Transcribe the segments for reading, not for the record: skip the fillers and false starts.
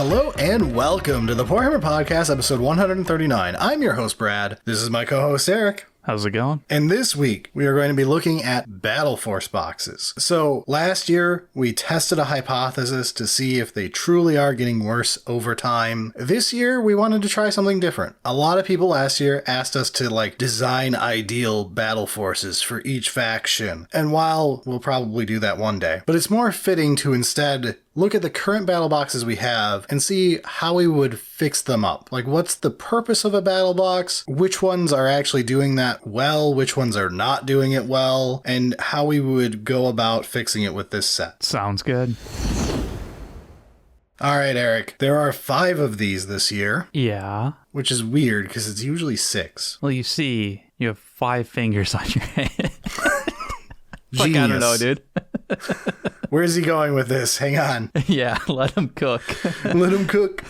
Hello and welcome to the Warhammer Podcast, episode 139. I'm your host, Brad. This is my co-host, Eric. How's it going? And this week, we are going to be looking at Battleforce boxes. So, last year, we tested a hypothesis to see if they truly are getting worse over time. This year, we wanted to try something different. A lot of people last year asked us to, design ideal battle forces for each faction. And while we'll probably do that one day, but it's more fitting to instead look at the current battle boxes we have and see how we would fix them up. What's the purpose of a battle box? Which ones are actually doing that well? Which ones are not doing it well? And how we would go about fixing it with this set. Sounds good. All right, Eric. There are 5 of these this year. Yeah. Which is weird because it's usually 6. Well, you see, you have 5 fingers on your head. Genius. I don't know, dude. Where's he going with this? Hang on. Yeah, let him cook. Let him cook.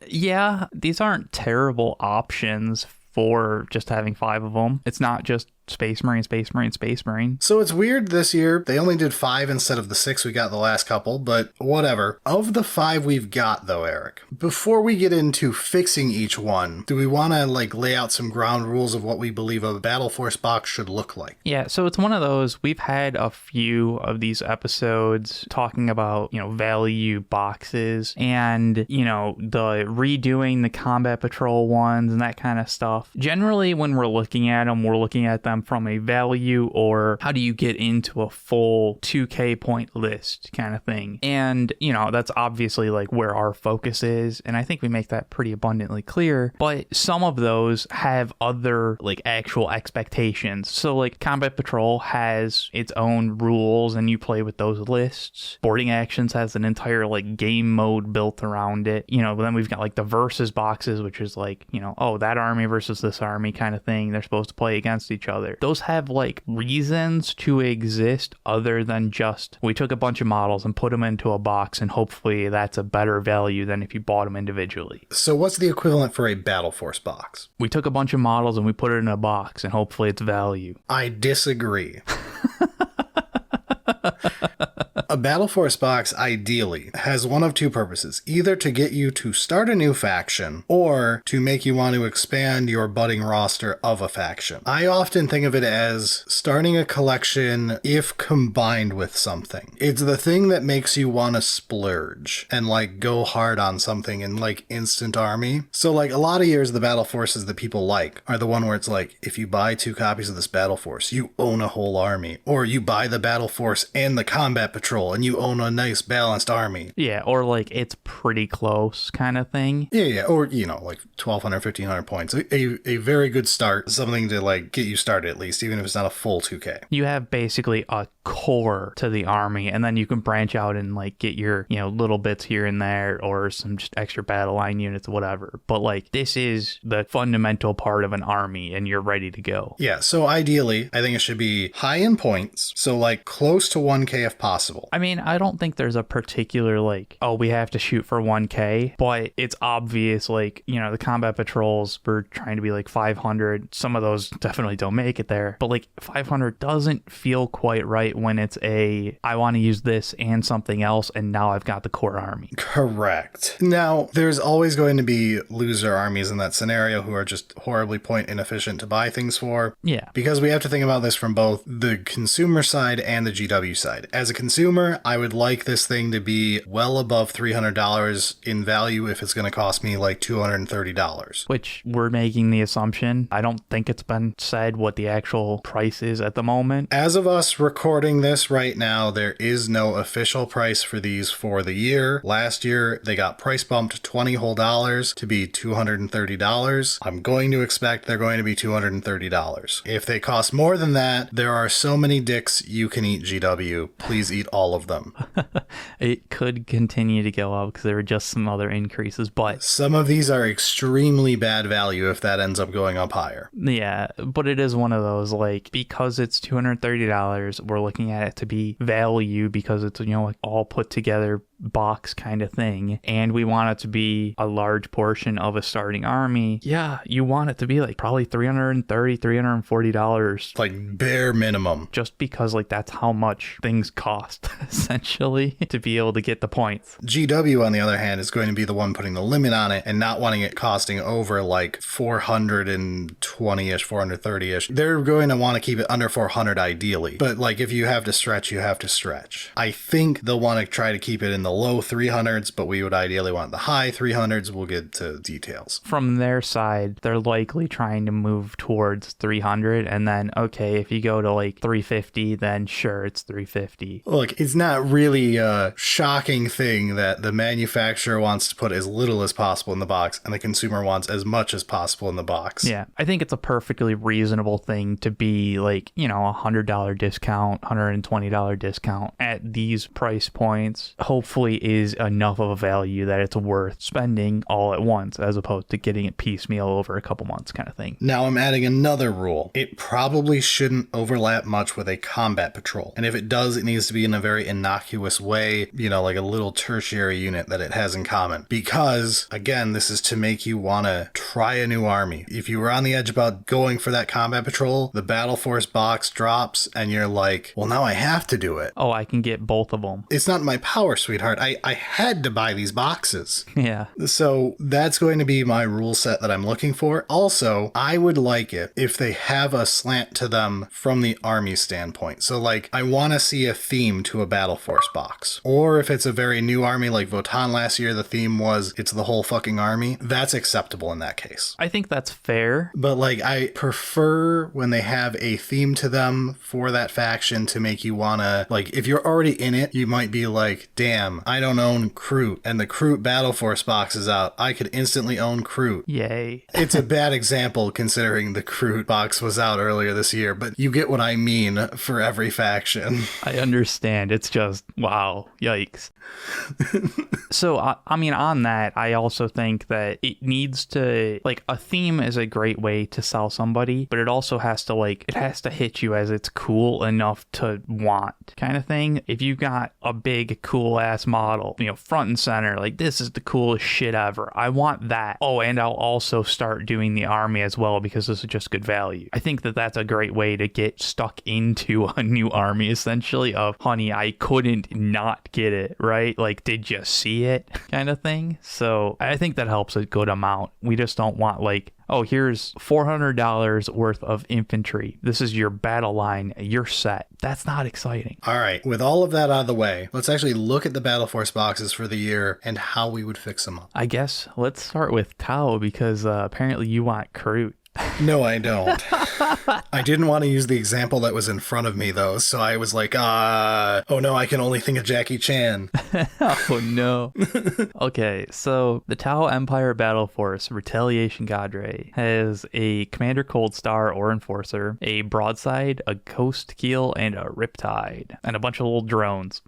Yeah, these aren't terrible options for just having 5 of them. It's not just Space Marine, Space Marine, Space Marine. So it's weird this year. They only did 5 instead of the 6 we got the last couple, but whatever. Of the 5 we've got, though, Eric, before we get into fixing each one, do we want to lay out some ground rules of what we believe a Battleforce box should look like? Yeah, so it's one of those, we've had a few of these episodes talking about, value boxes and, the redoing the combat patrol ones and that kind of stuff. Generally, when we're looking at them, we're looking at them from a value or how do you get into a full 2K point list kind of thing. And, that's obviously where our focus is. And I think we make that pretty abundantly clear. But some of those have other actual expectations. So Combat Patrol has its own rules and you play with those lists. Boarding Actions has an entire game mode built around it. But then we've got the versus boxes, which is that army versus this army kind of thing. They're supposed to play against each other. Those have reasons to exist other than just we took a bunch of models and put them into a box and hopefully that's a better value than if you bought them individually. So what's the equivalent for a Battleforce box? We took a bunch of models and we put it in a box and hopefully it's value. I disagree. A Battleforce box, ideally, has one of 2 purposes. Either to get you to start a new faction, or to make you want to expand your budding roster of a faction. I often think of it as starting a collection if combined with something. It's the thing that makes you want to splurge and go hard on something in instant army. So a lot of years the battle forces that people are the one where it's if you buy 2 copies of this battle force, you own a whole army. Or you buy the battle force and the combat patrol and you own a nice balanced army. Yeah, or it's pretty close kind of thing. Yeah, or 1,200, 1,500 points. A very good start, something to get you started at least, even if it's not a full 2K. You have basically a core to the army and then you can branch out and get your little bits here and there or some just extra battle line units, whatever. But this is the fundamental part of an army and you're ready to go. Yeah, so ideally I think it should be high in points, so close to 1K if possible. I mean, I don't think there's a particular we have to shoot for 1K, but it's obvious the combat patrols we're trying to be 500. Some of those definitely don't make it there, but 500 doesn't feel quite right when it's I want to use this and something else and now I've got the core army. Correct. Now, there's always going to be loser armies in that scenario who are just horribly point inefficient to buy things for. Yeah. Because we have to think about this from both the consumer side and the GW side. As a consumer, I would like this thing to be well above $300 in value if it's going to cost me $230. Which we're making the assumption. I don't think it's been said what the actual price is at the moment. As of us recording this right now, there is no official price for these for the year. Last year, they got price bumped $20 whole to be $230. I'm going to expect they're going to be $230. If they cost more than that, there are so many dicks you can eat, GW. Please eat all of them. It could continue to go up because there were just some other increases, but some of these are extremely bad value if that ends up going up higher. Yeah, but it is one of those because it's $230, we're looking at it to be value because it's all put together box kind of thing, and we want it to be a large portion of a starting army, yeah, you want it to be like probably $330, $340. Like bare minimum. Just because like that's how much things cost, essentially, to be able to get the points. GW, on the other hand, is going to be the one putting the limit on it and not wanting it costing over like 420-ish, 430-ish. They're going to want to keep it under 400 ideally. But like if you have to stretch, you have to stretch. I think they'll want to try to keep it in the low 300s, but we would ideally want the high 300s. We'll get to details. From their side, they're likely trying to move towards 300, and then, okay, if you go to like 350, then sure, it's 350. Look, it's not really a shocking thing that the manufacturer wants to put as little as possible in the box and the consumer wants as much as possible in the box. Yeah, I think it's a perfectly reasonable thing to be like, you know, $100 discount, $120 discount at these price points, hopefully is enough of a value that it's worth spending all at once as opposed to getting it piecemeal over a couple months kind of thing. Now I'm adding another rule. It probably shouldn't overlap much with a combat patrol. And if it does, it needs to be in a very innocuous way, you know, like a little tertiary unit that it has in common. Because, again, this is to make you want to try a new army. If you were on the edge about going for that combat patrol, the Battleforce box drops and you're like, well, now I have to do it. Oh, I can get both of them. It's not in my power, sweetheart. I had to buy these boxes. Yeah. So that's going to be my rule set that I'm looking for. Also, I would like it if they have a slant to them from the army standpoint. So like, I want to see a theme to a Battleforce box. Or if it's a very new army like Votann last year, the theme was it's the whole fucking army. That's acceptable in that case. I think that's fair. But like, I prefer when they have a theme to them for that faction to make you want to, like, if you're already in it, you might be like, damn, I don't own Kroot, and the Kroot Battleforce box is out. I could instantly own Kroot. Yay. It's a bad example considering the Kroot box was out earlier this year, but you get what I mean for every faction. I understand. It's just, wow, yikes. So, I mean, on that, I also think that it needs to, like, a theme is a great way to sell somebody, but it also has to, like, it has to hit you as it's cool enough to want kind of thing. If you got a big, cool-ass model, you know, front and center, like, this is the coolest shit ever. I want that. Oh, and I'll also start doing the army as well because this is just good value. I think that that's a great way to get stuck into a new army, essentially, of, honey, I couldn't not get it, right? Like, did you see it kind of thing? So I think that helps a good amount. We just don't want, like, oh, here's $400 worth of infantry. This is your battle line. You're set. That's not exciting. All right. With all of that out of the way, let's actually look at the Battleforce boxes for the year and how we would fix them up. I guess let's start with Tau because apparently you want Kroot. No, I don't. I didn't want to use the example that was in front of me, though, so I was like, oh no, I can only think of Jackie Chan. Oh no. Okay, so the Tau Empire Battle Force Retaliation Cadre has a Commander Cold Star or Enforcer, a Broadside, a Ghost Keel, and a Riptide, and a bunch of little drones.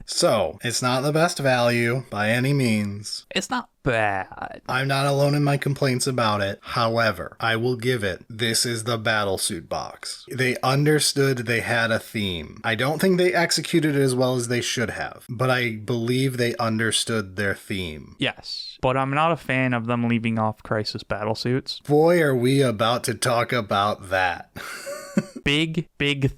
So, it's not the best value by any means. It's not bad. I'm not alone in my complaints about it. However, I will give it, this is the Battlesuit box. They understood they had a theme. I don't think they executed it as well as they should have, but I believe they understood their theme. Yes, but I'm not a fan of them leaving off Crisis Battlesuits. Boy, are we about to talk about that. Big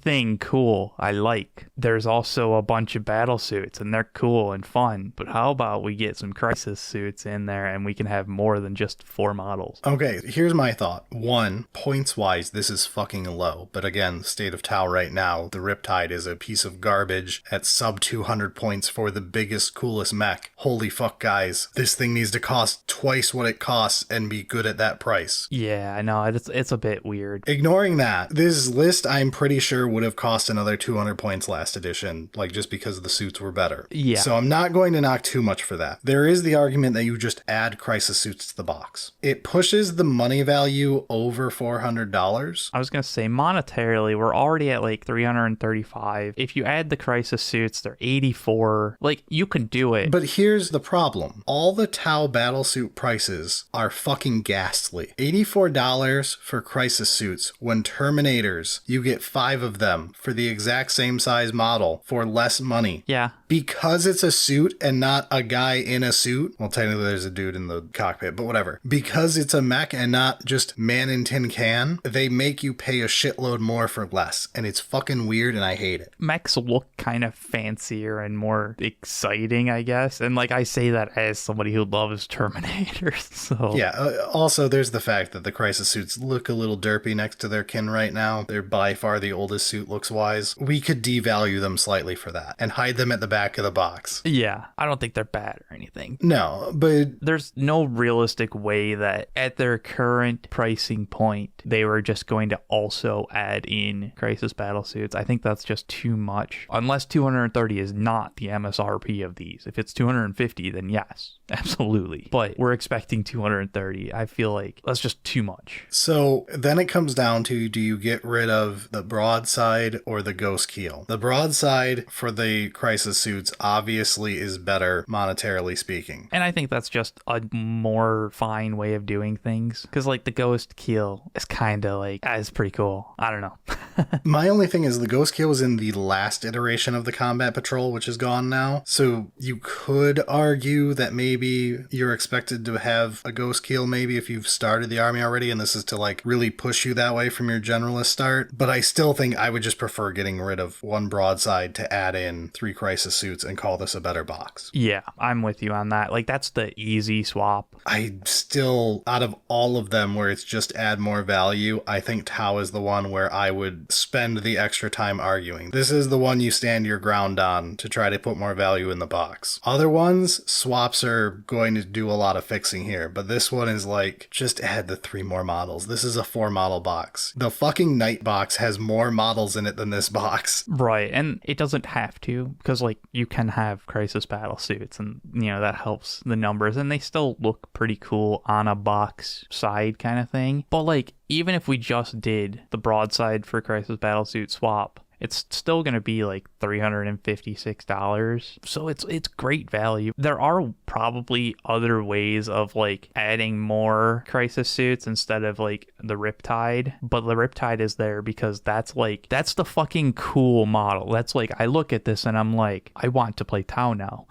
thing, cool, I like. There's also a bunch of battle suits and they're cool and fun, but how about we get some crisis suits in there and we can have more than just 4 models? Okay, here's my thought. 1, points wise, this is fucking low, but again, state of Tau right now, the Riptide is a piece of garbage at sub 200 points for the biggest, coolest mech. Holy fuck, guys, this thing needs to cost twice what it costs and be good at that price. Yeah, I know, it's a bit weird. Ignoring that, this list I'm pretty sure would have cost another 200 points last edition, like just because the suits were better. Yeah. So I'm not going to knock too much for that. There is the argument that you just add crisis suits to the box. It pushes the money value over $400. I was going to say monetarily, we're already at like 335. If you add the crisis suits, they're 84. Like, you can do it. But here's the problem. All the Tau battlesuit prices are fucking ghastly. $84 for crisis suits when Terminators, you get 5 of them for the exact same size model for less money. Yeah, because it's a suit and not a guy in a suit. Well, technically there's a dude in the cockpit, but whatever. Because it's a mech and not just man in tin can, they make you pay a shitload more for less. And it's fucking weird and I hate it. Mechs look kind of fancier and more exciting, I guess. And like I say that as somebody who loves Terminators. So yeah, also there's the fact that the Crisis suits look a little derpy next to their kin right now. They're by far the oldest suit looks wise. We could devalue them slightly for that and hide them at the back of the box. Yeah, I don't think they're bad or anything. No, but there's no realistic way that at their current pricing point, they were just going to also add in Crisis battle suits. I think that's just too much. Unless 230 is not the MSRP of these. If it's 250, then yes, absolutely. But we're expecting 230. I feel like that's just too much. So then it comes down to, do you get rid of the broadside or the ghost keel? The broadside for the Crisis suits obviously is better monetarily speaking. And I think that's just a more fine way of doing things. Because like the ghost keel is kind of like, it's pretty cool. I don't know. My only thing is the ghost keel was in the last iteration of the combat patrol, which is gone now. So you could argue that maybe you're expected to have a ghost keel maybe if you've started the army already, and this is to like really push you that way from your generalist start. But I still think I would just prefer getting rid of one broadside to add in 3 Crisis suits and call this a better box. Yeah, I'm with you on that. Like that's the easy swap. I still, out of all of them where it's just add more value, I think Tau is the one where I would spend the extra time arguing. This is the one you stand your ground on to try to put more value in the box. Other ones, swaps are going to do a lot of fixing here, but this one is like, just add the 3 more models. This is a 4 model box. The fucking Knight box has more models in it than this box. Right, and it doesn't have to, because like you can have Crisis battle suits and you know that helps the numbers, and they still look pretty cool on a box side kind of thing. But like even if we just did the broadside for Crisis battlesuit swap, it's still going to be like $356. So it's great value. There are probably other ways of like adding more Crisis suits instead of like the Riptide, but the Riptide is there because that's the fucking cool model. That's like, I look at this and I'm like, I want to play Tau now.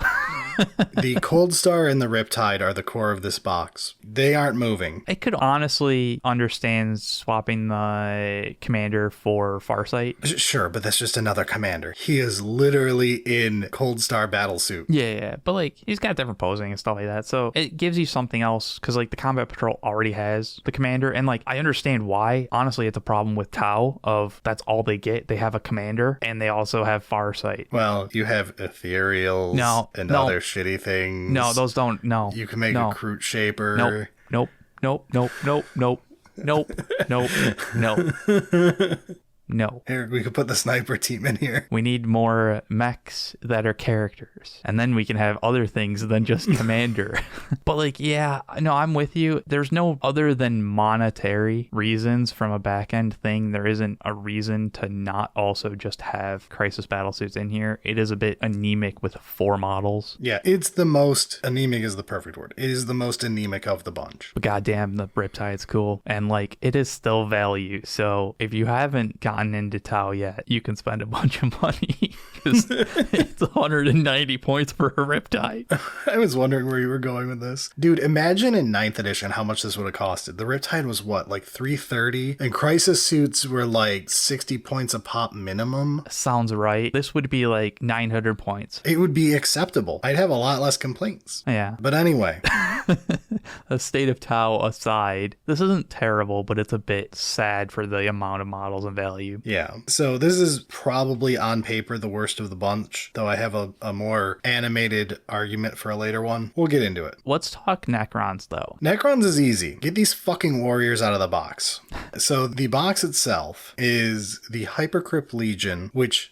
The Cold Star and the Riptide are the core of this box. They aren't moving. I could honestly understand swapping the commander for Farsight. Sure, but that's just another commander. He is literally in Cold Star battlesuit. Yeah, but like he's got different posing and stuff like that, so it gives you something else because like the Combat Patrol already has the commander, and like I understand why. Honestly, it's a problem with Tau of that's all they get. They have a commander and they also have Farsight. Well, you have Ethereals and other shitty things. No, those don't. No, you can make a Kroot Shaper. Nope. No. Here, we could put the sniper team in here. We need more mechs that are characters. And then we can have other things than just commander. But like, yeah, no, I'm with you. There's no other than monetary reasons from a back end thing. There isn't a reason to not also just have Crisis battlesuits in here. It is a bit anemic with 4 models. Yeah, it's the most anemic is the perfect word. It is the most anemic of the bunch. But goddamn, the Riptide's cool. And like, it is still value. So if you haven't gotten into Tau yet, you can spend a bunch of money because it's 190 points for a Riptide. I was wondering where you were going with this. Dude, imagine in 9th edition how much this would have costed. The Riptide was what, like 330? And Crisis suits were like 60 points a pop minimum. Sounds right. This would be like 900 points. It would be acceptable. I'd have a lot less complaints. Yeah. But anyway. A state of Tau aside, this isn't terrible, but it's a bit sad for the amount of models and value. Yeah. So this is probably on paper the worst of the bunch, though I have a more animated argument for a later one. We'll get into it. Let's talk Necrons, though. Necrons is easy. Get these fucking warriors out of the box. So the box itself is the Hypercrypt Legion, which...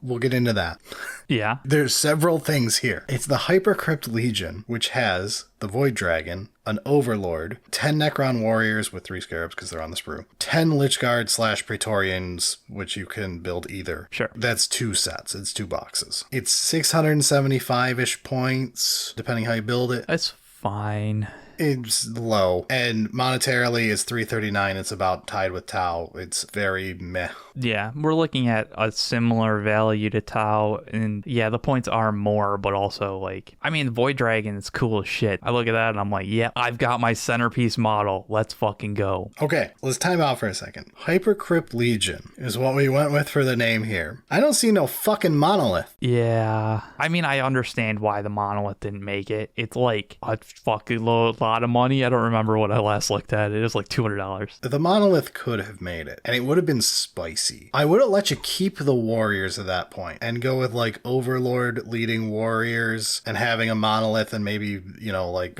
We'll get into that. Yeah. There's several things here. It's the Hypercrypt Legion, which has the Void Dragon, an Overlord, 10 Necron Warriors with 3 Scarabs because they're on the sprue, 10 Lich Guard / Praetorians, which you can build either. Sure. That's 2 sets. It's 2 boxes. It's 675-ish points, depending how you build it. That's fine. It's low. And monetarily, it's $339. It's about tied with Tau. It's very meh. Yeah, we're looking at a similar value to Tau, and yeah, the points are more, but also like, I mean, Void Dragon is cool as shit. I look at that and I'm like, yeah, I've got my centerpiece model. Let's fucking go. Okay, let's time out for a second. Hypercrypt Legion is what we went with for the name here. I don't see no fucking monolith. Yeah, I mean, I understand why the monolith didn't make it. It's like a fucking lot of money. I don't remember what I last looked at. It was like $200. The monolith could have made it, and it would have been spicy. I would have let you keep the warriors at that point and go with like Overlord leading warriors and having a monolith and maybe, you know, like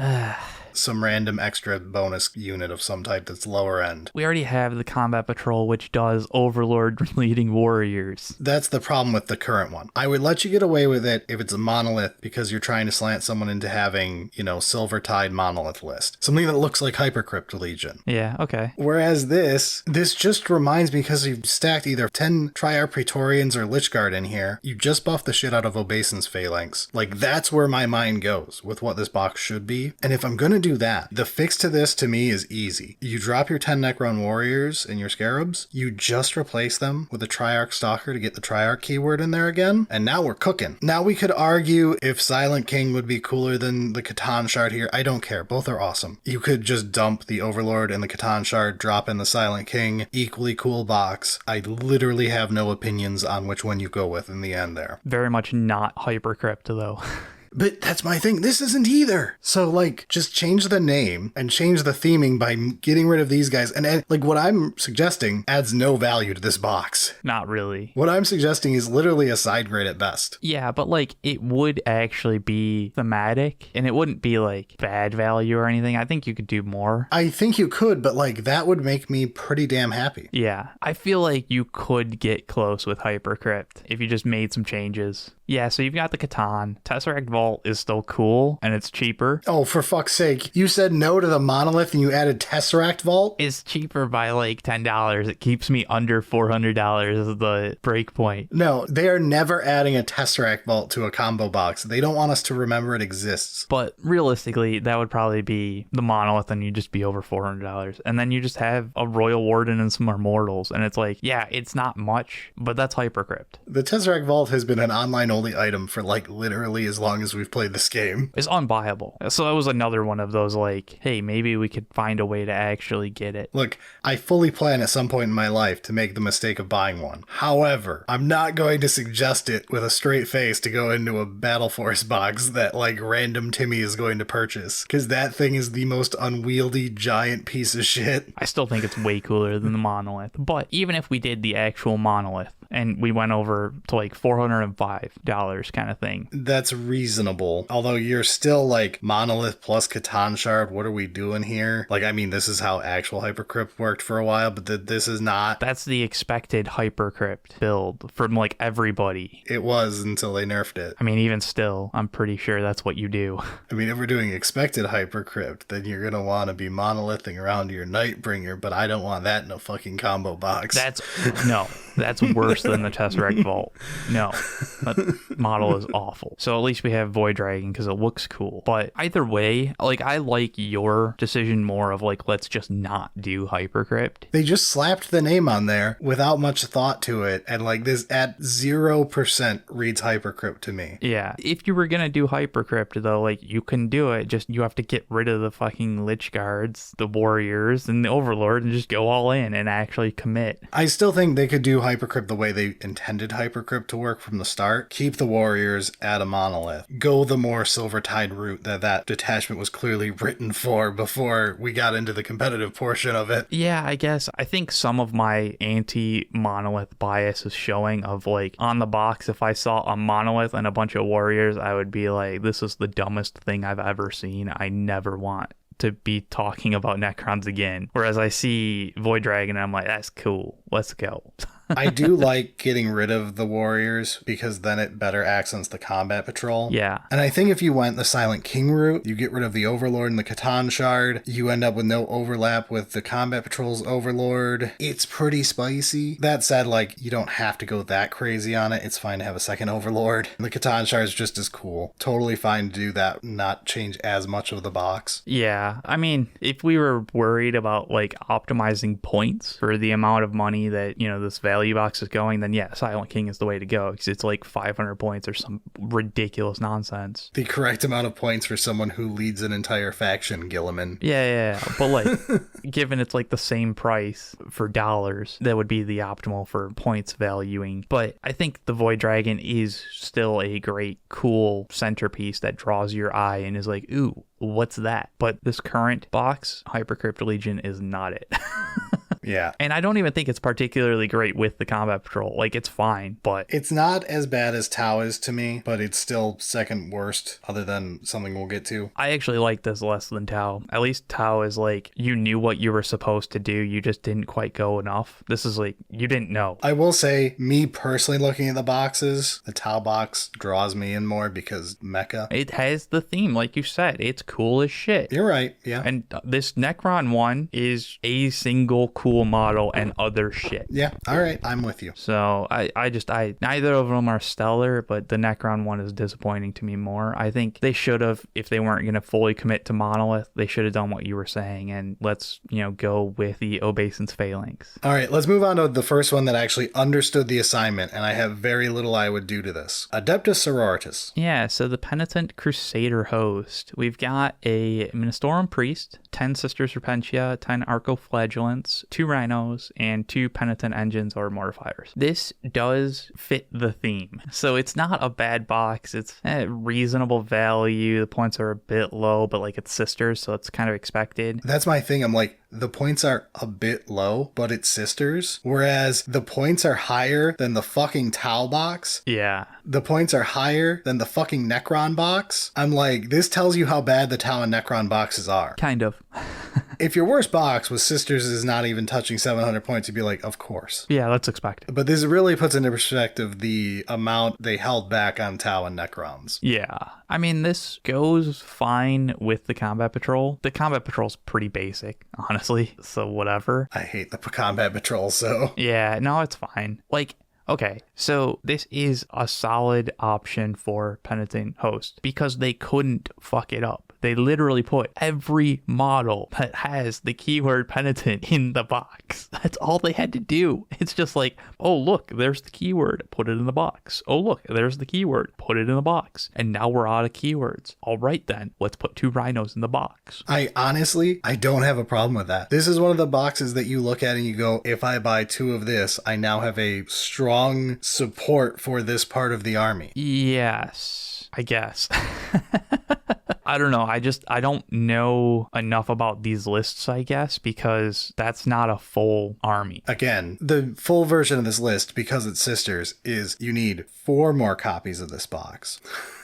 some random extra bonus unit of some type that's lower end. We already have the Combat Patrol, which does Overlord leading warriors. That's the problem with the current one. I would let you get away with it if it's a monolith because you're trying to slant someone into having, you know, Silver Tide monolith list. Something that looks like Hypercrypt Legion. Yeah, okay. Whereas this just reminds me, because you've stacked either 10 Triarch Praetorians or Lich Guard in here, you just buffed the shit out of Obeisance Phalanx. Like, that's where my mind goes with what this box should be. And if I'm gonna do that, the fix to this to me is easy. You drop your 10 Necron Warriors and your Scarabs, you just replace them with a Triarch Stalker to get the Triarch keyword in there again, and now we're cooking. Now we could argue if Silent King would be cooler than the Catan Shard here. I don't care. Both are awesome. You could just dump the Overlord and the Catan Shard, drop in the Silent King, equally cool box. I literally have no opinions on which one you go with in the end there. Very much not Hypercrypt, though. But that's my thing. This isn't either. So, like, just change the name and change the theming by getting rid of these guys. And like, what I'm suggesting adds no value to this box. Not really. What I'm suggesting is literally a side grade at best. Yeah, but, like, it would actually be thematic, and it wouldn't be, like, bad value or anything. I think you could do more. I think you could, but, like, that would make me pretty damn happy. Yeah. I feel like you could get close with Hypercrypt if you just made some changes. Yeah, so you've got the Catan. Tesseract Vault is still cool, and it's cheaper. Oh, for fuck's sake. You said no to the Monolith and you added Tesseract Vault? It's cheaper by like $10. It keeps me under $400 as the break point. No, they are never adding a Tesseract Vault to a combo box. They don't want us to remember it exists. But realistically, that would probably be the Monolith, and you'd just be over $400. And then you just have a Royal Warden and some Immortals. And it's like, yeah, it's not much, but that's Hypercrypt. The Tesseract Vault has been an online only item for like literally as long as we've played this game. It's unbuyable. So that was another one of those like, hey, maybe we could find a way to actually get it. Look, I fully plan at some point in my life to make the mistake of buying one. However, I'm not going to suggest it with a straight face to go into a Battleforce box that like random Timmy is going to purchase, because that thing is the most unwieldy giant piece of shit. I still think it's way cooler than the Monolith. But even if we did the actual Monolith and we went over to like $405 kind of thing, that's reasonable. Although you're still like Monolith plus Catan Shard, what are we doing here? Like, I mean, this is how actual Hypercrypt worked for a while, but this is not. That's the expected Hypercrypt build from like everybody. It was until they nerfed it. I mean, even still, I'm pretty sure that's what you do. I mean, if we're doing expected Hypercrypt, then you're going to want to be monolithing around your Nightbringer, but I don't want that in a fucking combo box. That's worse than the Tesseract Vault. No, that model is awful. So at least we have Void Dragon because it looks cool. But either way, like, I like your decision more of like, let's just not do Hypercrypt. They just slapped the name on there without much thought to it, and like this at 0% reads Hypercrypt to me. Yeah, if you were gonna do Hypercrypt though, like, you can do it, just you have to get rid of the fucking Lich Guards, the Warriors, and the Overlord, and just go all in and actually commit. I still think they could do Hypercrypt the way they intended Hypercrypt to work from the start. Keep the Warriors at a Monolith. Go the more Silvertide route that detachment was clearly written for before we got into the competitive portion of it. Yeah, I guess. I think some of my anti-Monolith bias is showing of like, on the box, if I saw a Monolith and a bunch of Warriors, I would be like, this is the dumbest thing I've ever seen. I never want to be talking about Necrons again. Whereas I see Void Dragon and I'm like, that's cool. Let's go. I do like getting rid of the warriors because then it better accents the combat patrol. Yeah. And I think if you went the Silent King route, you get rid of the Overlord and the Catan Shard, you end up with no overlap with the combat patrol's Overlord. It's pretty spicy. That said, like, you don't have to go that crazy on it. It's fine to have a second Overlord. And the Catan Shard is just as cool. Totally fine to do that, not change as much of the box. Yeah. I mean, if we were worried about like optimizing points for the amount of money that, you know, this value box is going, then yeah, Silent King is the way to go because it's like 500 points or some ridiculous nonsense. The correct amount of points for someone who leads an entire faction, Gilliman. Yeah. But like, given it's like the same price for dollars, that would be the optimal for points valuing. But I think the Void Dragon is still a great, cool centerpiece that draws your eye and is like, ooh, what's that? But this current box, Hypercrypt Legion, is not it. Yeah. And I don't even think it's particularly great with the combat patrol. Like, it's fine, but It's not as bad as Tau is to me, but it's still second worst, other than something we'll get to. I actually like this less than Tau. At least Tau is like, you knew what you were supposed to do, you just didn't quite go enough. This is like, you didn't know. I will say, me personally looking at the boxes, the Tau box draws me in more because mecha. It has the theme, like you said. It's cool as shit. You're right, yeah. And this Necron one is a single cool model and other shit. Yeah, all right, I'm with you. So I neither of them are stellar, but the Necron one is disappointing to me more. I think they should have, if they weren't going to fully commit to Monolith, they should have done what you were saying, and let's, you know, go with the Obeisance Phalanx. All right, let's move on to the first one that actually understood the assignment, and I have very little I would do to this. Adepta Sororitas. Yeah, so the Penitent Crusader host. We've got a Ministorum Priest, 10 Sisters Repentia, 10 Arcoflagellants, 2 Rhinos, and 2 Penitent Engines or Mortifiers. This does fit the theme. So it's not a bad box. It's reasonable value. The points are a bit low, but like it's Sisters, so it's kind of expected. That's my thing. I'm like, the points are a bit low, but it's Sisters. Whereas the points are higher than the fucking Tau box. Yeah. The points are higher than the fucking Necron box. I'm like, this tells you how bad the Tau and Necron boxes are. Kind of. If your worst box with Sisters is not even touching 700 points, you'd be like, of course. Yeah, that's expected. But this really puts into perspective the amount they held back on Tau and Necrons. Yeah. I mean, this goes fine with the Combat Patrol. The Combat Patrol's pretty basic, honestly, so whatever. I hate the combat patrol, so... Yeah, no, it's fine. Like, okay, so this is a solid option for Penitent Host because they couldn't fuck it up. They literally put every model that has the keyword Penitent in the box. That's all they had to do. It's just like, oh, look, there's the keyword. Put it in the box. Oh, look, there's the keyword. Put it in the box. And now we're out of keywords. All right, then. Let's put 2 Rhinos in the box. I don't have a problem with that. This is one of the boxes that you look at and you go, if I buy 2 of this, I now have a strong support for this part of the army. Yes, I guess. I don't know. I don't know enough about these lists, I guess, because that's not a full army. Again, the full version of this list, because it's Sisters, is you need 4 more copies of this box.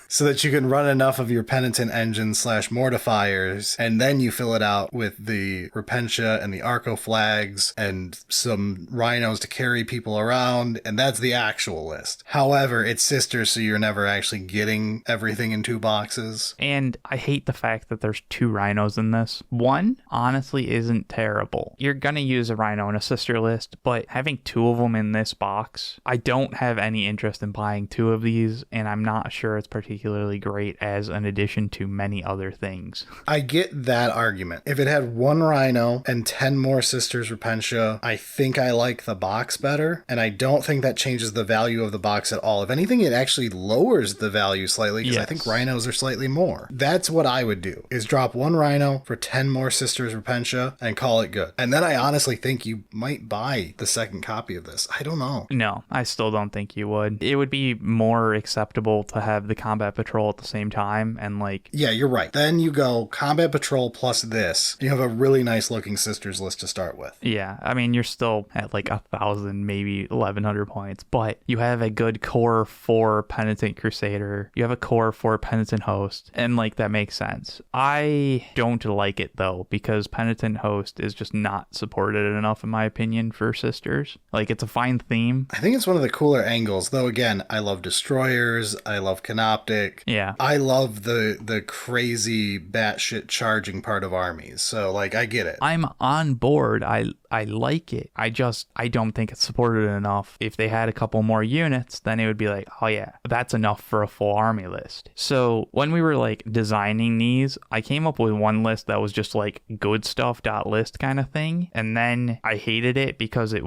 So that you can run enough of your Penitent Engine / Mortifiers, and then you fill it out with the Repentia and the Arco Flags and some Rhinos to carry people around, and that's the actual list. However, it's Sisters, so you're never actually getting everything in 2 boxes. And I hate the fact that there's 2 Rhinos in this. 1, honestly, isn't terrible. You're gonna use a Rhino in a Sister list, but having 2 of them in this box, I don't have any interest in buying 2 of these, and I'm not sure it's particularly great as an addition to many other things. I get that argument. If it had 1 Rhino and 10 more Sisters Repentia, I think I like the box better, and I don't think that changes the value of the box at all. If anything, it actually lowers the value slightly, because I think Rhinos are slightly more. That's what I would do, is drop 1 Rhino for 10 more Sisters Repentia and call it good. And then I honestly think you might buy the second copy of this. I don't know. No, I still don't think you would. It would be more acceptable to have the Combat combat patrol at the same time, and like... Yeah, you're right. Then you go combat patrol plus this. You have a really nice looking sisters list to start with. Yeah, I mean, you're still at like 1,000, maybe 1,100 points, but you have a good core for Penitent Crusader. You have a core for Penitent Host, and like that makes sense. I don't like it though, because Penitent Host is just not supported enough, in my opinion, for sisters. Like, it's a fine theme. I think it's one of the cooler angles, though. Again, I love destroyers. I love Canoptic. Yeah. I love the crazy batshit charging part of armies. So, like, I get it. I'm on board. I like it. I don't think it's supported enough. If they had a couple more units, then it would be like, oh yeah, that's enough for a full army list. So when we were like designing these, I came up with one list that was just like good stuff.list kind of thing. And then I hated it because it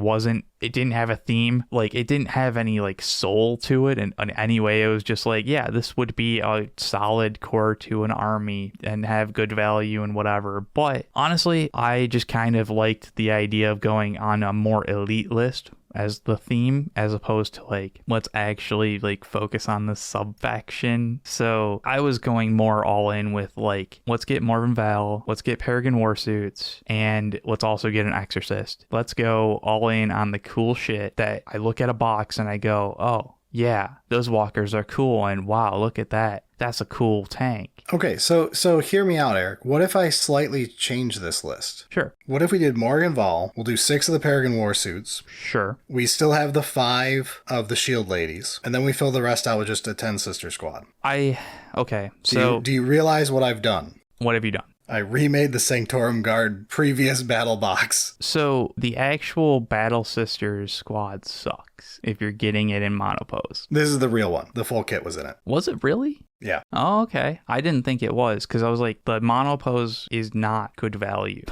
didn't have a theme. Like, it didn't have any like soul to it. And in any way, it was just like, yeah, this would be a solid core to an army and have good value and whatever. But honestly, I just kind of liked the idea of going on a more elite list as the theme, as opposed to like, let's actually like focus on the sub-faction. So I was going more all in with like, let's get Morven Val, let's get Peregrine Warsuits, and let's also get an Exorcist. Let's go all in on the cool shit that I look at a box and I go, oh yeah, those walkers are cool, and wow, look at that. That's a cool tank. Okay, so hear me out, Eric. What if I slightly change this list? Sure. What if we did Morgan Val? We'll do 6 of the Peregrine Warsuits. Sure. We still have the 5 of the Shield Ladies. And then we fill the rest out with just a 10 sister squad. Okay, so... Do you realize what I've done? What have you done? I remade the Sanctorum Guard previous battle box. So the actual Battle Sisters squad sucks if you're getting it in monopose. This is the real one. The full kit was in it. Was it really? Yeah. Oh, okay. I didn't think it was, because I was like, the monopose is not good value.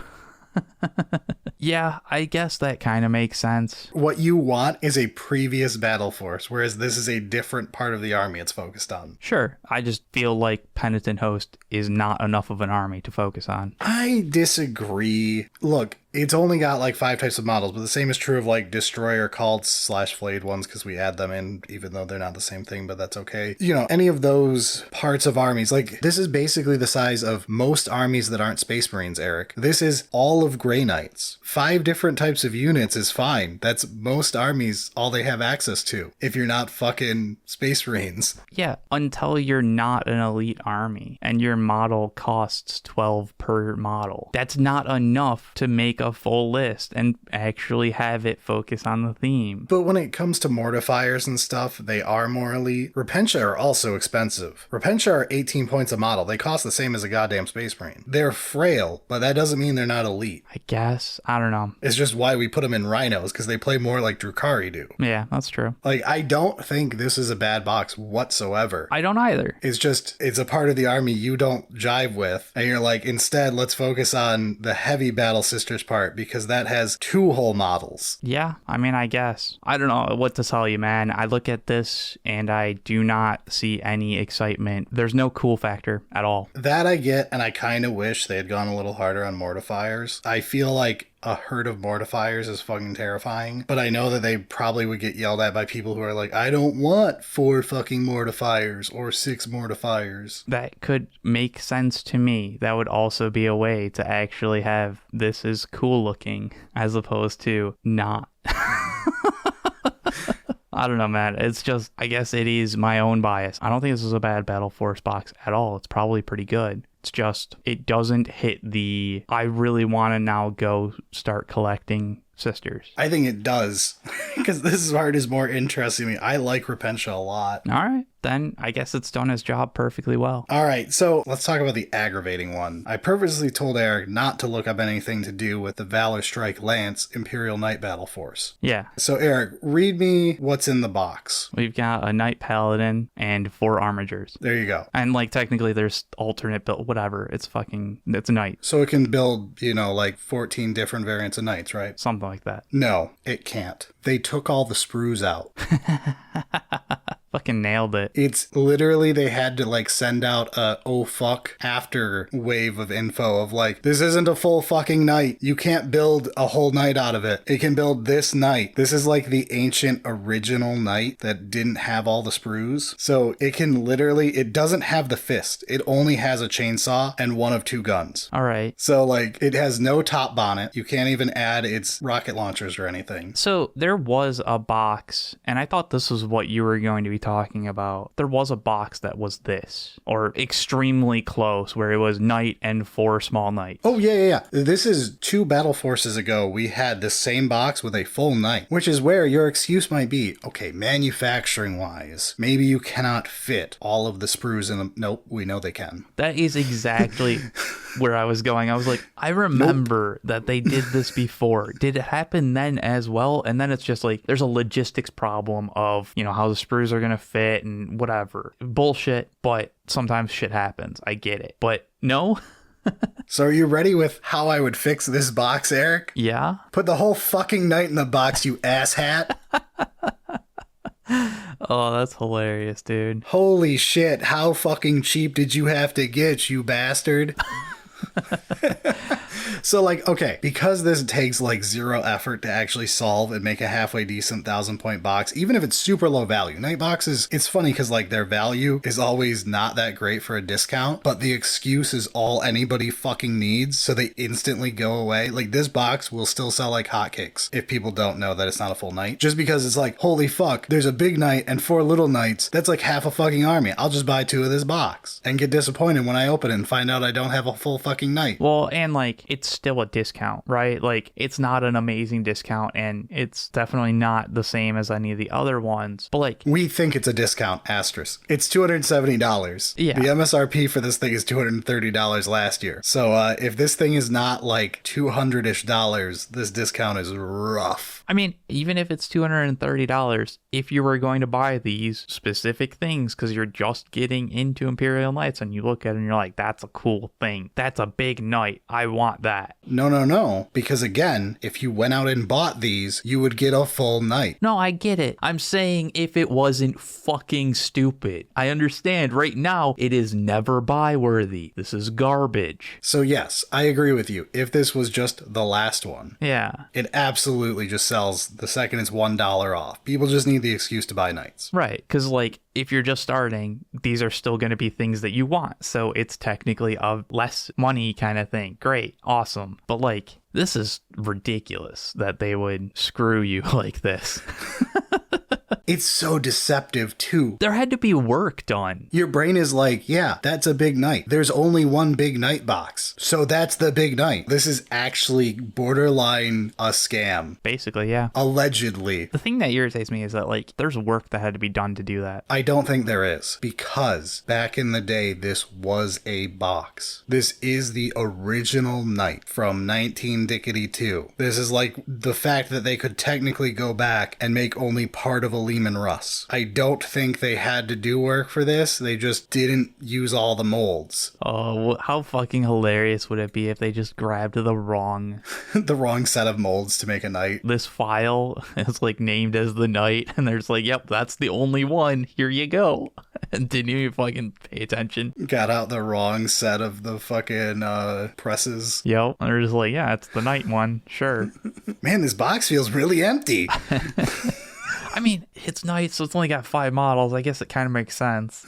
Yeah, I guess that kind of makes sense. What you want is a previous battle force, whereas this is a different part of the army it's focused on. Sure. I just feel like Penitent Host is not enough of an army to focus on. I disagree. Look, it's only got like 5 types of models, but the same is true of like Destroyer cults / flayed ones, because we add them in, even though they're not the same thing, but that's okay. You know, any of those parts of armies, like this is basically the size of most armies that aren't Space Marines, Eric. This is all of Grey Knights. 5 different types of units is fine. That's most armies, all they have access to, if you're not fucking Space Marines. Yeah, until you're not an elite army and your model costs 12 per model. That's not enough to make a full list and actually have it focus on the theme. But when it comes to mortifiers and stuff, they are more elite. Repentia are also expensive. Repentia are 18 points a model. They cost the same as a goddamn Space Marine. They're frail, but that doesn't mean they're not elite. I guess. I don't know. It's just why we put them in Rhinos, because they play more like Drukhari do. Yeah, that's true. Like, I don't think this is a bad box whatsoever. I don't either. It's just, it's a part of the army you don't jive with. And you're like, instead, let's focus on the heavy Battle Sisters part, because that has 2 whole models. Yeah, I mean, I guess. I don't know what to tell you, man. I look at this and I do not see any excitement. There's no cool factor at all. That I get, and I kind of wish they had gone a little harder on mortifiers. I feel like a herd of mortifiers is fucking terrifying, but I know that they probably would get yelled at by people who are like, I don't want 4 fucking mortifiers or 6 mortifiers. That could make sense to me. That would also be a way to actually have this is cool looking as opposed to not. I don't know, man. It's just, I guess it is my own bias. I don't think this is a bad Battleforce box at all. It's probably pretty good. It's just, it doesn't hit the, I really want to now go start collecting sisters. I think it does, because this part is more interesting to me. I like Repentia a lot. All right, then I guess it's done its job perfectly well. All right, so let's talk about the aggravating one. I purposely told Eric not to look up anything to do with the Valor Strike Lance Imperial Knight Battle Force. Yeah. So Eric, read me what's in the box. We've got a Knight Paladin and 4 Armigers. There you go. And like technically there's alternate build, whatever. It's a Knight. So it can build, like 14 different variants of Knights, right? Something like that. No, it can't. They took all the sprues out. Fucking nailed it. It's literally, they had to like send out a oh fuck after wave of info of like, this isn't a full fucking knight. You can't build a whole knight out of it. It can build this knight. This is like the ancient original knight that didn't have all the sprues. So it can literally, it doesn't have the fist. It only has a chainsaw and one of two guns. All right. So like, it has no top bonnet. You can't even add its rocket launchers or anything. So there was a box, and I thought this was what you were going to be talking about. There was a box that was this, or extremely close, where it was knight and 4 small knights. Oh, yeah. This is 2 battle forces ago. We had the same box with a full knight, which is where your excuse might be, okay, manufacturing wise, maybe you cannot fit all of the sprues in them. Nope, we know they can. That is exactly where I was going. I was like, I remember that they did this before. Did it happen then as well? And then it's just like, there's a logistics problem of, how the sprues are going to fit and whatever. Bullshit, but sometimes shit happens. I get it. But no. So are you ready with how I would fix this box, Eric? Yeah? Put the whole fucking knight in the box, you asshat. Oh, that's hilarious, dude. Holy shit, how fucking cheap did you have to get, you bastard? So like, okay, because this takes like 0 effort to actually solve and make a halfway decent 1,000-point box, even if it's super low value. Night boxes, it's funny because like their value is always not that great for a discount, but the excuse is all anybody fucking needs, so they instantly go away. Like this box will still sell like hotcakes if people don't know that it's not a full knight, just because it's like, holy fuck, there's a big knight and 4 little knights. That's like half a fucking army. I'll just buy 2 of this box and get disappointed when I open it and find out I don't have a full fucking knight. Well, and like, it's still a discount, right? Like, it's not an amazing discount, and it's definitely not the same as any of the other ones, but like, we think it's a discount, asterisk. It's $270. Yeah. The MSRP for this thing is $230 last year. So if this thing is not like $200-ish, this discount is rough. I mean, even if it's $230, if you were going to buy these specific things because you're just getting into Imperial Knights and you look at it and you're like, that's a cool thing. That's a big knight. I want that. No. Because again, if you went out and bought these, you would get a full knight. No, I get it. I'm saying if it wasn't fucking stupid. I understand right now it is never buy worthy. This is garbage. So yes, I agree with you. If this was just the last one, Yeah. it absolutely just sells the second it's $1 off. People just need the excuse to buy knights. Right. Because like, if you're just starting, these are still going to be things that you want. So it's technically a less money kind of thing. Great. Awesome. But like, this is ridiculous that they would screw you like this. It's so deceptive too. There had to be work done. Your brain is like, yeah, that's a big knight. There's only one big knight box. So that's the big knight. This is actually borderline a scam. Basically, yeah. Allegedly. The thing that irritates me is that like, there's work that had to be done to do that. I don't think there is, because back in the day, this was a box. This is the original knight from 19-2. This is like the fact that they could technically go back and make only part of a Lehman Russ. I don't think they had to do work for this. They just didn't use all the molds. Oh, how fucking hilarious would it be if they just grabbed the wrong The wrong set of molds to make a knight. this file is like named as the knight, and they're just like, yep, that's the only one. Here you go. And didn't even fucking pay attention. Got out the wrong set of the fucking presses. Yep. And they're just like, yeah, it's the knight one. Sure. Man, this box feels really empty. I mean, it's nice, so it's only got 5 models. I guess it kind of makes sense.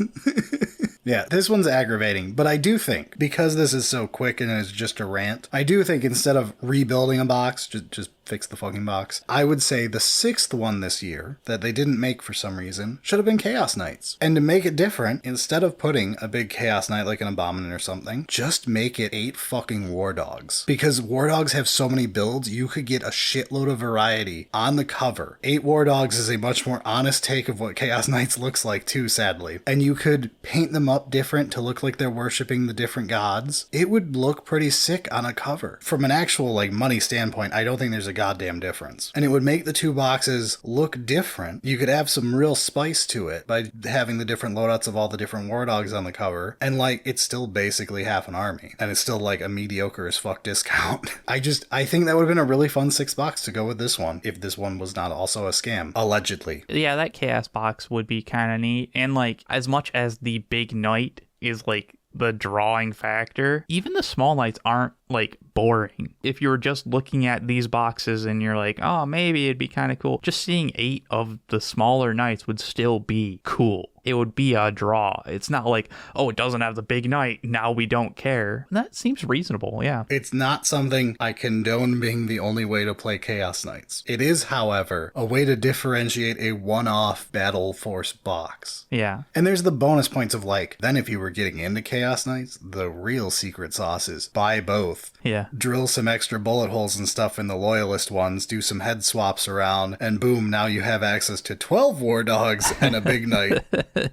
Yeah, this one's aggravating, but I do think, because this is so quick and it's just a rant, I do think instead of rebuilding a box, just fix the fucking box, I would say the 6th one this year that they didn't make for some reason should have been Chaos Knights. And to make it different, instead of putting a big Chaos Knight like an Abominant or something, just make it 8 fucking War Dogs. Because War Dogs have so many builds, you could get a shitload of variety on the cover. 8 War Dogs is a much more honest take of what Chaos Knights looks like too, sadly. And you could paint them up different to look like they're worshipping the different gods. It would look pretty sick on a cover. From an actual like money standpoint, I don't think there's a goddamn difference. And it would make the two boxes look different. You could have some real spice to it by having the different loadouts of all the different war dogs on the cover. And like, it's still basically half an army. And it's still like a mediocre as fuck discount. I think that would have been a really fun 6-box to go with this one, if this one was not also a scam, allegedly. Yeah, that Chaos box would be kind of neat. And like, as much as the big knight is like the drawing factor, even the small knights aren't like boring. If you were just looking at these boxes and you're like, oh, maybe it'd be kind of cool, just seeing 8 of the smaller knights would still be cool. It would be a draw. It's not like, oh, it doesn't have the big knight, now we don't care. That seems reasonable, yeah. It's not something I condone being the only way to play Chaos Knights. It is, however, a way to differentiate a one-off Battleforce box. Yeah. And there's the bonus points of like, then if you were getting into Chaos Knights, the real secret sauce is buy both. Yeah. Drill some extra bullet holes and stuff in the Loyalist ones, do some head swaps around, and boom, now you have access to 12 war dogs and a big knight.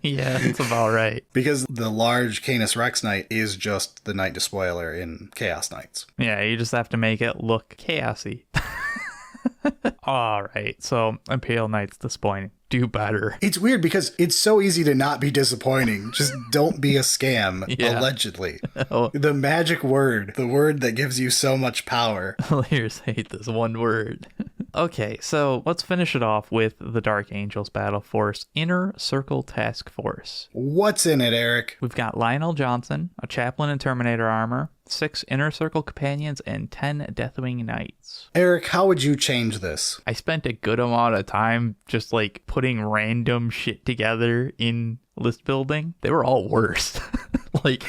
Yeah, that's about right. Because the large Canis Rex Knight is just the Knight Despoiler in Chaos Knights. Yeah, you just have to make it look chaosy. All right, so Imperial Knights disappointing. Do better. It's weird because it's so easy to not be disappointing. Just don't be a scam, Yeah. allegedly. Oh. The magic word, the word that gives you so much power. Players hate this one word. Okay, so let's finish it off with the Dark Angels Battle Force Inner Circle Task Force. What's in it, Eric? We've got Lionel Johnson, a chaplain in Terminator armor, 6 Inner Circle companions, and 10 Deathwing Knights. Eric, how would you change this? I spent a good amount of time just like putting random shit together in list building. They were all worse. Like,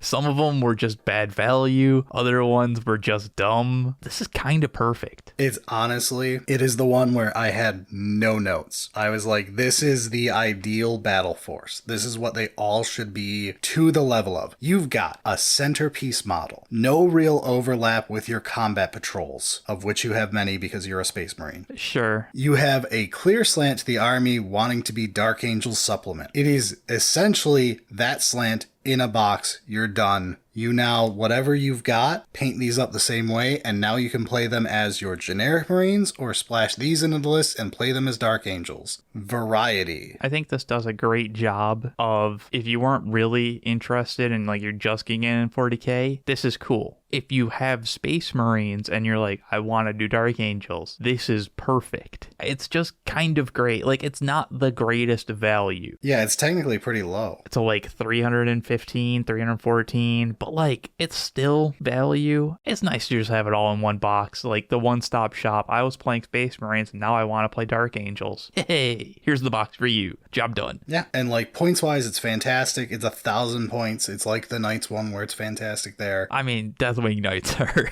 some of them were just bad value. Other ones were just dumb. This is kind of perfect. It's honestly, it is the one where I had no notes. I was like, this is the ideal battle force. This is what they all should be to the level of. You've got a centerpiece model. No real overlap with your combat patrols, of which you have many because you're a Space Marine. Sure. You have a clear slant to the army wanting to be Dark Angel's supplement. It is essentially that slant in a box. You're done. You now, whatever you've got, paint these up the same way, and now you can play them as your generic Marines or splash these into the list and play them as Dark Angels. Variety. I think this does a great job of, if you weren't really interested in like you're just getting in 40K, this is cool. If you have Space Marines and you're like, I want to do Dark Angels, this is perfect. It's just kind of great. Like, it's not the greatest value. Yeah, it's technically pretty low. It's a like 315, 314, but like, it's still value. It's nice to just have it all in one box, like the one-stop shop. I was playing Space Marines and now I want to play Dark Angels. Hey, here's the box for you. Job done. Yeah, and like points-wise, it's fantastic. It's 1,000 points. It's like the Knights one where it's fantastic there. I mean, Deathwing Knights are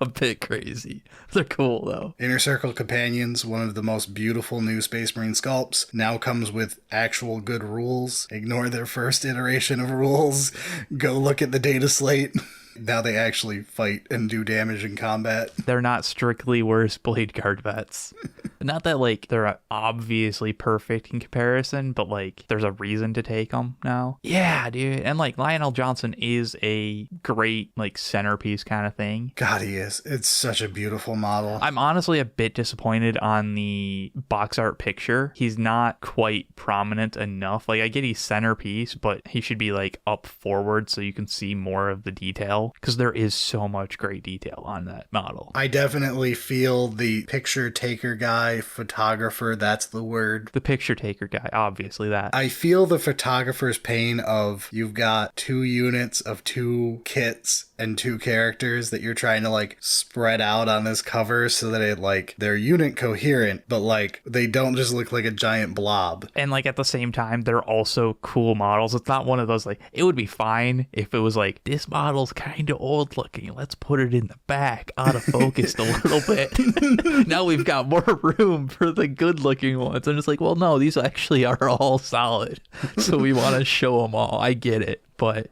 a bit crazy. They're cool though. Inner Circle Companions, one of the most beautiful new Space Marine sculpts, now comes with actual good rules. Ignore their first iteration of rules. Go look at the data slate. Now they actually fight and do damage in combat. They're not strictly worse Blade Guard vets. Not that like they're obviously perfect in comparison, but like there's a reason to take them now. Yeah, dude. And like Lionel Johnson is a great like centerpiece kind of thing. God, he is. It's such a beautiful model. I'm honestly a bit disappointed on the box art picture. He's not quite prominent enough. Like, I get he's centerpiece, but he should be like up forward so you can see more of the detail, because there is so much great detail on that model. I definitely feel the picture taker guy, photographer, that's the word. The picture taker guy, obviously that. I feel the photographer's pain of, you've got 2 units of 2 kits and 2 characters that you're trying to like spread out on this cover so that it like, they're unit coherent, but like they don't just look like a giant blob. And like at the same time, they're also cool models. It's not one of those like, it would be fine if it was like, this model's kind of old looking, let's put it in the back, out of focus a little bit. Now we've got more room for the good looking ones. And it's like, well, no, these actually are all solid. So we want to show them all. I get it, but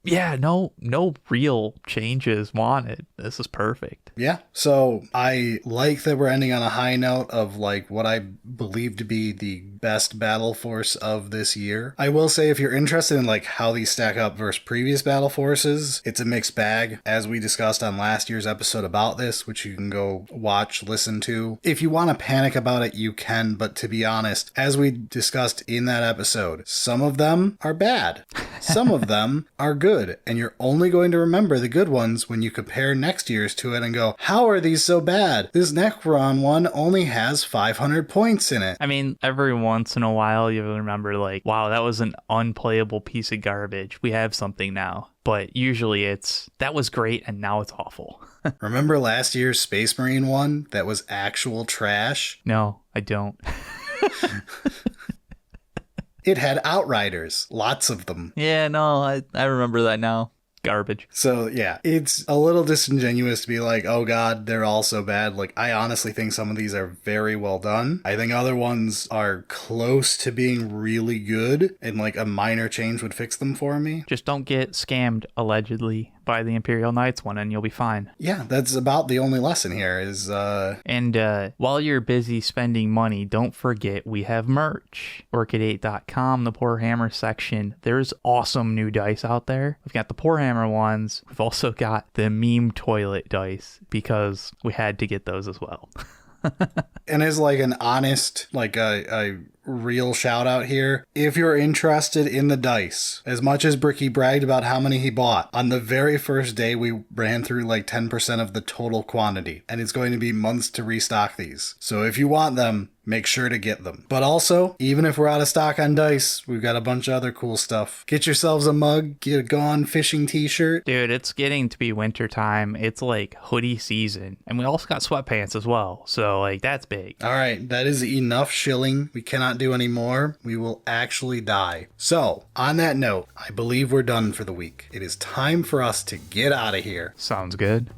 Yeah, no real changes wanted. This is perfect. Yeah, so I like that we're ending on a high note of like what I believe to be the best battle force of this year. I will say if you're interested in like how these stack up versus previous battle forces, it's a mixed bag, as we discussed on last year's episode about this, which you can go watch, listen to. If you want to panic about it, you can, but to be honest, as we discussed in that episode, some of them are bad. Some of them are good, and you're only going to remember the good ones when you compare next year's to it and go, how are these so bad? This Necron one only has 500 points in it. I mean, every once in a while you remember like, wow, that was an unplayable piece of garbage. We have something now. But usually it's, that was great and now it's awful. Remember last year's Space Marine one that was actual trash? No, I don't. It had Outriders, lots of them. Yeah, no, I remember that now. Garbage. So yeah, it's a little disingenuous to be like, oh god, they're all so bad. Like, I honestly think some of these are very well done. I think other ones are close to being really good, and like a minor change would fix them for me. Just don't get scammed, allegedly, by the Imperial Knights one, and you'll be fine. Yeah, that's about the only lesson here is And while you're busy spending money, don't forget we have merch. Orchid8.com, the Poor Hammer section. There's awesome new dice out there. We've got the Poor Hammer ones. We've also got the meme toilet dice because we had to get those as well. and as like an honest, like a real shout out here, if you're interested in the dice, as much as Bricky bragged about how many he bought, on the very first day we ran through like 10% of the total quantity, and it's going to be months to restock these. So if you want them, make sure to get them. But also, even if we're out of stock on dice, we've got a bunch of other cool stuff. Get yourselves a mug, get a Gone Fishing t-shirt. Dude, it's getting to be winter time. It's like hoodie season. And we also got sweatpants as well. So like that's big. All right, that is enough shilling. We cannot do any more. We will actually die. So, on that note, I believe we're done for the week. It is time for us to get out of here. Sounds good.